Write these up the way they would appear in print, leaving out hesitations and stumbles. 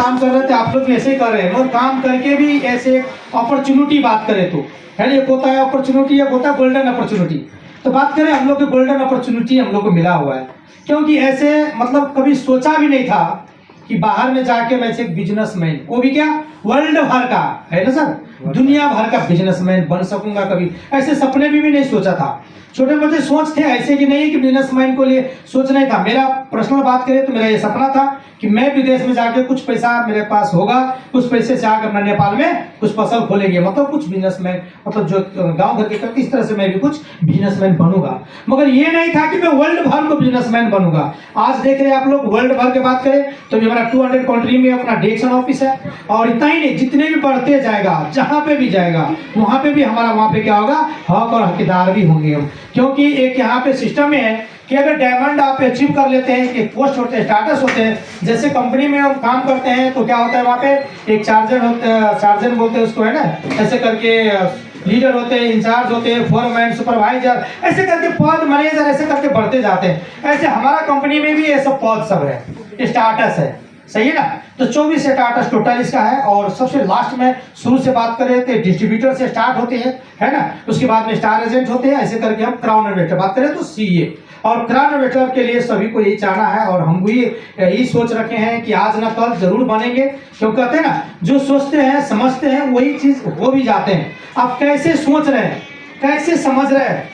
काम कर रहे थे, आप लोग भी ऐसे ही कर रहे हैं, मगर काम करके भी ऐसे अपॉर्चुनिटी बात करें तो है ना, एक होता है अपॉर्चुनिटी, एक होता है गोल्डन अपॉर्चुनिटी। तो बात करें हम लोग की गोल्डन अपॉर्चुनिटी हम लोग को मिला हुआ है, क्योंकि ऐसे मतलब कभी सोचा भी नहीं था कि बाहर में जाके मैं एक बिजनेसमैन, वो भी क्या वर्ल्ड भर का है ना सर, दुनिया भर का बिजनेसमैन बन सकूंगा। कभी ऐसे सपने भी नहीं सोचा था। छोटे मोटे सोच थे ऐसे कि नहीं कि बिजनेसमैन को लिए सोच नहीं था। मेरा पर्सनल बात करें तो मेरा ये सपना था कि मैं विदेश में जाके कुछ पैसा मेरे पास होगा, कुछ पैसे से आकर मैं नेपाल में कुछ फसल खोलेंगे, मतलब कुछ बिजनेसमैन, मतलब जो गांव घर के करते इस तरह से मैं भी कुछ बिजनेसमैन बनूंगा। मगर ये नहीं था कि मैं वर्ल्ड भर को बिजनेसमैन बनूंगा। आज देख रहे हैं आप लोग, वर्ल्ड भर की बात करें तो हमारा 200 कंट्री में अपना डायरेक्शन ऑफिस है। और इतना ही नहीं, जितने भी बढ़ते जाएगा, जहाँ पे भी जाएगा वहाँ पे भी हमारा वहाँ पे क्या होगा, हक और हकदार भी होंगे हम। क्योंकि एक यहाँ पे सिस्टम में है कि अगर डायमंड आप अचीव कर लेते हैं, एक पोस्ट होते हैं, स्टाटस होते हैं, जैसे कंपनी में हम काम करते हैं तो क्या होता है वहाँ पे एक चार्जर होते हैं, चार्जर बोलते हैं उसको है ना, ऐसे करके लीडर होते हैं, इंचार्ज होते हैं, फोरमैन, सुपरवाइजर, ऐसे करके पद, मैनेजर, ऐसे करके बढ़ते जाते हैं। ऐसे हमारा कंपनी में भी ये सब पद सब है, स्टाटस है, सही है ना। तो 24 स्टाटस टोटल इसका है। और सबसे लास्ट में शुरू से बात करें तो डिस्ट्रीब्यूटर से स्टार्ट होते हैं, है ना, उसके बाद में स्टार एजेंट होते हैं, ऐसे करके हम क्राउन इन्वेस्टर बात करें तो सीए। और क्राउन इन्वेस्टर के लिए सभी को यही चाहना है, और हम भी यही सोच रखे हैं कि आज ना कल जरूर बनेंगे। क्यों कहते हैं ना, जो सोचते हैं समझते हैं वही चीज हो भी जाते हैं। आप कैसे सोच रहे हैं, कैसे समझ रहे हैं,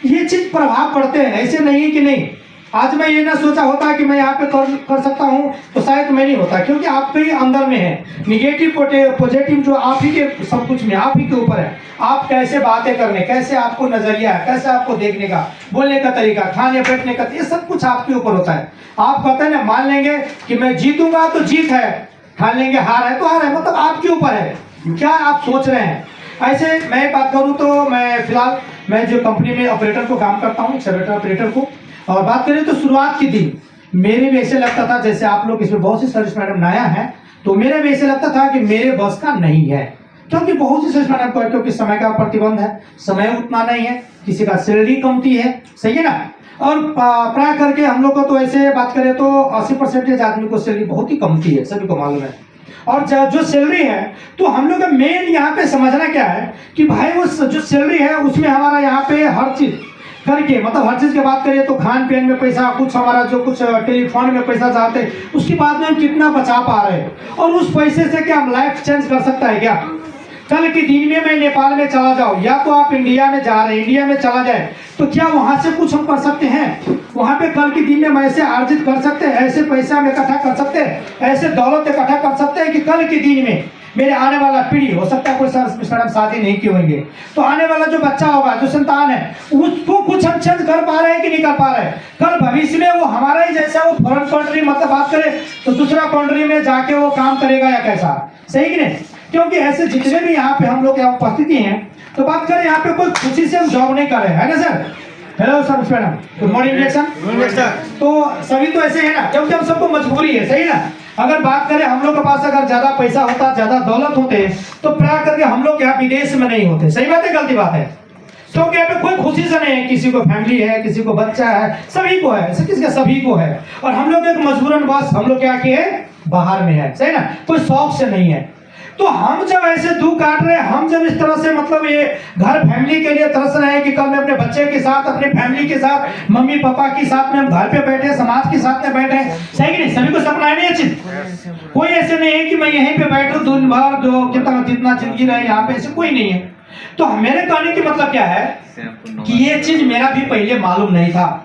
ये चीज प्रभाव पड़ते हैं। ऐसे नहीं है कि नहीं, आज मैं ये ना सोचा होता कि मैं यहाँ पे कर सकता हूँ तो शायद मैं नहीं होता, क्योंकि आपके ही अंदर में है निगेटिव पॉजिटिव, जो आप ही के सब कुछ में, आप ही के ऊपर है। आप कैसे बातें करने, कैसे आपको नजरिया है, कैसे आपको देखने का, बोलने का तरीका, खाने बैठने का, ये सब कुछ आपके ऊपर होता है। आप कहते हैं ना, मान लेंगे कि मैं जीतूंगा तो जीत है, ठान लेंगे हार है तो हार है, मतलब आपके ऊपर है क्या आप सोच रहे हैं। ऐसे मैं बात करूँ तो मैं फिलहाल मैं जो कंपनी में ऑपरेटर को काम करता हूँ, एक्सेलेरेटर ऑपरेटर को, और बात करें तो शुरुआत की दिन मेरे भी ऐसे लगता था, जैसे आप लोग इसमें बहुत सी सर्विस मैडम नया है तो मेरे भी ऐसे लगता था कि मेरे बस का नहीं है, क्योंकि बहुत सी सर्विस मैडम को, क्योंकि समय का प्रतिबंध है, समय उतना नहीं है, किसी का सैलरी कमती है, सही है ना। और प्राय करके हम लोग को तो ऐसे बात करें तो 80% आदमी को सैलरी बहुत ही कमती है, सभी को मालूम है। और जो सैलरी है तो हम लोग का मेन यहाँ पे समझना क्या है कि भाई वो जो सैलरी है उसमें हमारा यहाँ पे हर चीज करके, मतलब हर चीज की बात करिए तो खान पीन में पैसा, कुछ हमारा जो कुछ टेलीफोन में पैसा चाहते हैं, उसके बाद में हम कितना बचा पा रहे हैं, और उस पैसे से क्या हम लाइफ चेंज कर सकता है क्या। कल के दिन में मैं नेपाल में चला जाऊं, या तो आप इंडिया में जा रहे हैं, इंडिया में चला जाए तो क्या वहां से कुछ हम कर सकते हैं, वहां पे कल के दिन में ऐसे अर्जित कर सकते हैं, ऐसे पैसा हम इकट्ठा कर सकते हैं, ऐसे दौलत इकट्ठा कर सकते हैं कि कल के दिन में मेरे आने वाला पीढ़ी, हो सकता है कोई मैडम शादी नहीं किए होंगे, तो आने वाला जो बच्चा होगा, जो संतान है, उसको कुछ हम चेंज कर पा रहे हैं कि नहीं कर पा रहे हैं। कल भविष्य में वो हमारा ही जैसा, वो फॉरेन कंट्री, मतलब बात करें तो दूसरा कंट्री में जाके वो काम करेगा या कैसा, सही कि नहीं। क्योंकि ऐसे जितने भी यहाँ पे हम लोग यहाँ उपस्थिति हैं, तो बात करें यहाँ पे कोई खुशी से हम जॉब नहीं कर रहे हैं, है ना sir. Hello sir madam, good morning sir. तो सभी तो ऐसे है ना, क्योंकि हम सबको मजबूरी है, सही ना। अगर बात करें हम लोग के पास अगर ज्यादा पैसा होता, ज्यादा दौलत होते तो प्राय करके हम लोग यहाँ विदेश में नहीं होते, सही बात है गलती बात है। क्योंकि यहाँ पे कोई खुशी से नहीं है, किसी को फैमिली है, किसी को बच्चा है, सभी को है, किसका सभी को है। और हम लोग एक मजबूरन बस हम लोग क्या किए, बाहर में है, सही ना, कोई शौक से नहीं है। तो हम जब ऐसे दुख काट रहे हैं, हम जब इस तरह से मतलब ये घर फैमिली के लिए तरस रहे हैं कि कल मैं अपने बच्चे के साथ, अपनी फैमिली के साथ, मम्मी पापा के साथ में हम घर पे बैठे, समाज के साथ में बैठे, सही कि नहीं। सभी को सपना है नहीं चीज, कोई ऐसे नहीं है कि मैं यहीं पे बैठूं दिन भर, जो कितना जितना जिंदगी रहे यहाँ पे, ऐसे कोई नहीं है। तो मेरे कहने की मतलब क्या है कि ये चीज मेरा भी पहले मालूम नहीं था,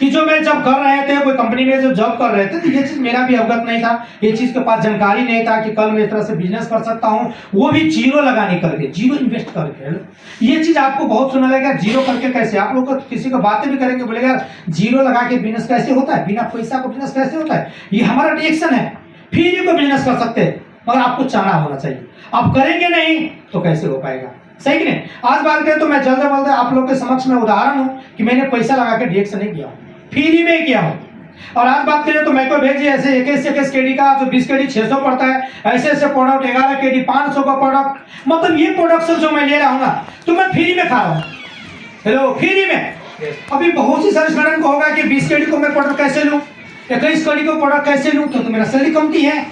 कि जो मैं जब कर रहे थे, कोई कंपनी में जब जॉब कर रहे थे, तो ये चीज मेरा भी अवगत नहीं था, ये चीज के पास जानकारी नहीं था कि कल मैं इस तरह से बिजनेस कर सकता हूँ, वो भी जीरो लगाने करके, जीरो इन्वेस्ट करके। ये चीज आपको बहुत सुना लगेगा, जीरो करके कैसे, आप लोग किसी को बातें भी करेंगे, बोलेगा जीरो लगा के बिजनेस कैसे होता है, बिना पैसा को बिजनेस कैसे होता है। ये हमारा रिएक्शन है, फ्री को बिजनेस कर सकते हैं, मगर आपको चाहना होना चाहिए। आप करेंगे नहीं तो कैसे हो पाएगा, सही कि नहीं। आज बात करें तो मैं जल्द आप लोग के समक्ष में उदाहरण हूँ कि मैंने पैसा लगा के रिएक्शन नहीं किया, फ्री में किया हूँ। और आज बात करें तो मैं को भेजिए ऐसे 21 केडी का, जो 20 केडी 600 पड़ता है, ऐसे ऐसे प्रोडक्ट 11 केडी 500 का प्रोडक्ट, मतलब ये प्रोडक्ट जो मैं ले रहा हूँ ना, तो मैं फ्री में खा रहा हूँ। हेलो, फ्री में। अभी बहुत सी सर्विस मैडम को होगा कि 20 केडी को मैं प्रोडक्ट कैसे लूँ, 21 केडी को प्रोडक्ट कैसे लूँ, तो मेरा सैलरी कमती है,